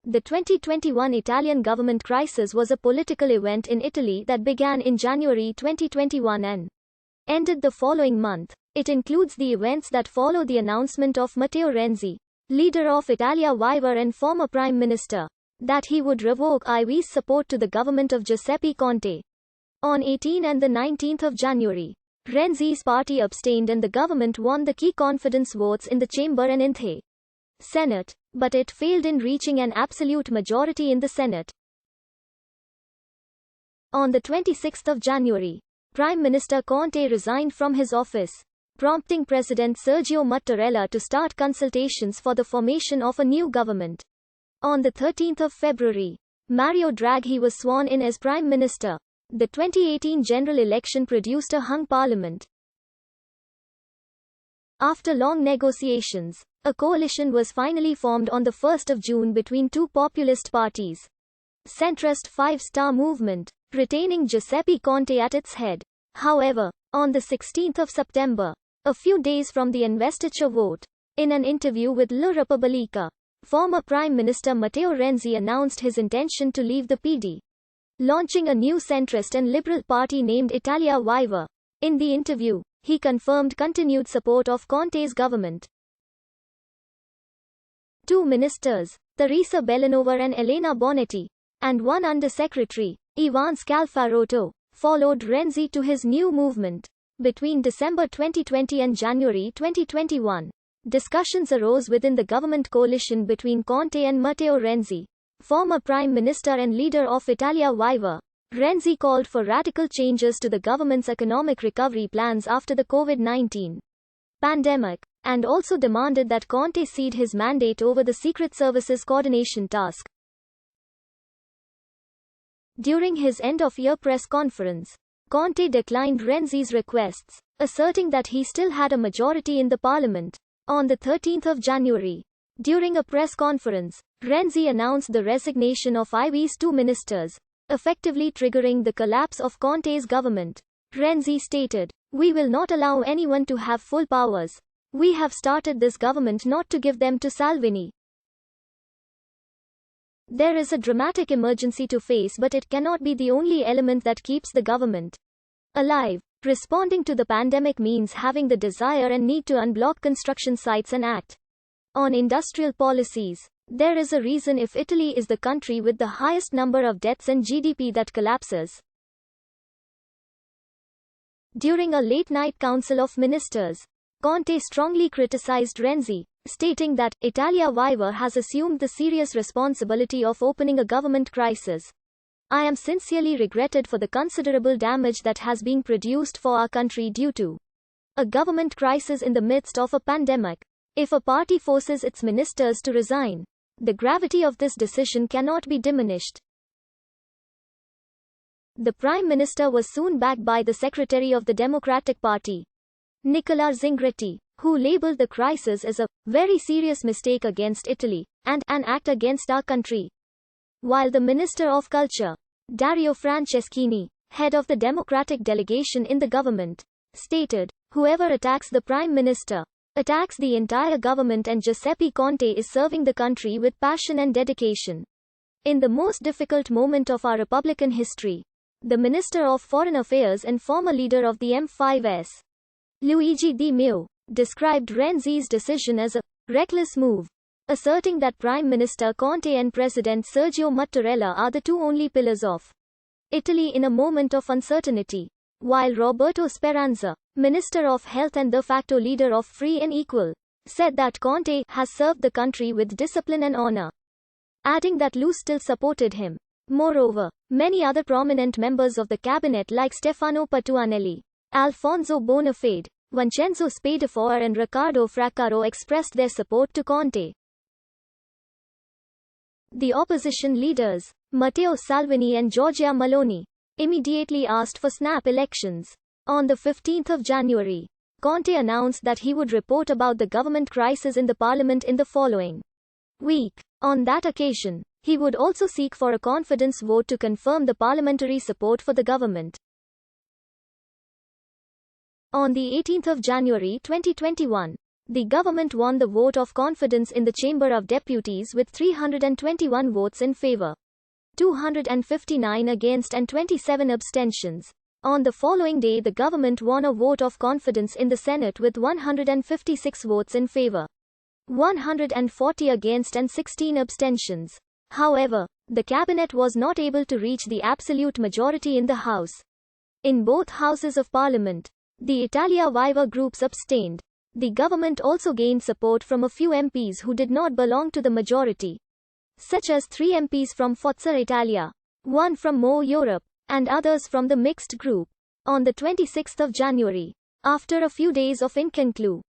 The 2021 Italian government crisis was a political event in Italy that began in January 2021 and ended the following month. It includes the events that follow the announcement of Matteo Renzi, leader of Italia Viva and former Prime Minister, that he would revoke IV's support to the government of Giuseppe Conte. On 18 and 19 January, Renzi's party abstained and the government won the key confidence votes in the chamber and in the Senate, but it failed in reaching an absolute majority in the Senate. On the 26th of January, Prime Minister Conte resigned from his office, prompting President Sergio Mattarella to start consultations for the formation of a new government. On the 13th of February, Mario Draghi was sworn in as Prime Minister. The 2018 general election produced a hung parliament. After long negotiations, a coalition was finally formed on the 1st of June between two populist parties. Centrist Five Star Movement, retaining Giuseppe Conte at its head. However, on the 16th of September, a few days from the investiture vote, in an interview with La Repubblica, former Prime Minister Matteo Renzi announced his intention to leave the PD, launching a new centrist and liberal party named Italia Viva. In the interview, he confirmed continued support of Conte's government. Two ministers, Teresa Bellanova and Elena Bonetti, and one undersecretary, Ivan Scalfarotto, followed Renzi to his new movement. Between December 2020 and January 2021, discussions arose within the government coalition between Conte and Matteo Renzi, former Prime Minister and leader of Italia Viva. Renzi called for radical changes to the government's economic recovery plans after the COVID-19 pandemic, and also demanded that Conte cede his mandate over the Secret Services coordination task. During his end-of-year press conference, Conte declined Renzi's requests, asserting that he still had a majority in the parliament. On the 13th of January, during a press conference, Renzi announced the resignation of IV's two ministers, effectively triggering the collapse of Conte's government. Renzi stated, "We will not allow anyone to have full powers. We have started this government not to give them to Salvini. There is a dramatic emergency to face, but it cannot be the only element that keeps the government alive. Responding to the pandemic means having the desire and need to unblock construction sites and act on industrial policies. There is a reason if Italy is the country with the highest number of deaths and GDP that collapses." During a late-night council of ministers, Conte strongly criticized Renzi, stating that Italia Viva has assumed the serious responsibility of opening a government crisis. "I am sincerely regretted for the considerable damage that has been produced for our country due to a government crisis in the midst of a pandemic. If a party forces its ministers to resign, the gravity of this decision cannot be diminished." The Prime Minister was soon backed by the Secretary of the Democratic Party, Nicola Zingaretti, who labeled the crisis as a very serious mistake against Italy and an act against our country. While the Minister of Culture, Dario Franceschini, head of the Democratic delegation in the government, stated, "Whoever attacks the Prime Minister attacks the entire government, and Giuseppe Conte is serving the country with passion and dedication." In the most difficult moment of our Republican history, the Minister of Foreign Affairs and former leader of the M5S, Luigi Di Maio, described Renzi's decision as a reckless move, asserting that Prime Minister Conte and President Sergio Mattarella are the two only pillars of Italy in a moment of uncertainty. While Roberto Speranza, Minister of Health and de facto leader of Free and Equal, said that Conte has served the country with discipline and honor, adding that Lu still supported him. Moreover, many other prominent members of the cabinet like Stefano Patuanelli, Alfonso Bonafede, Vincenzo Spadafore and Riccardo Fraccaro expressed their support to Conte. The opposition leaders, Matteo Salvini and Giorgia Meloni, immediately asked for snap elections. On the 15th of January, Conte announced that he would report about the government crisis in the parliament in the following week. On that occasion, he would also seek for a confidence vote to confirm the parliamentary support for the government. On the 18th of January 2021, The government won the vote of confidence in the Chamber of Deputies with 321 votes in favor, 259 against and 27 abstentions. On the following day, the government won a vote of confidence in the Senate with 156 votes in favor, 140 against and 16 abstentions. However, the cabinet was not able to reach the absolute majority in the House. In both houses of parliament, the Italia Viva groups abstained. The government also gained support from a few MPs who did not belong to the majority, such as 3 MPs from Forza Italia, 1 from More Europe, and others from the mixed group. On the 26th of January, after a few days of inconclusive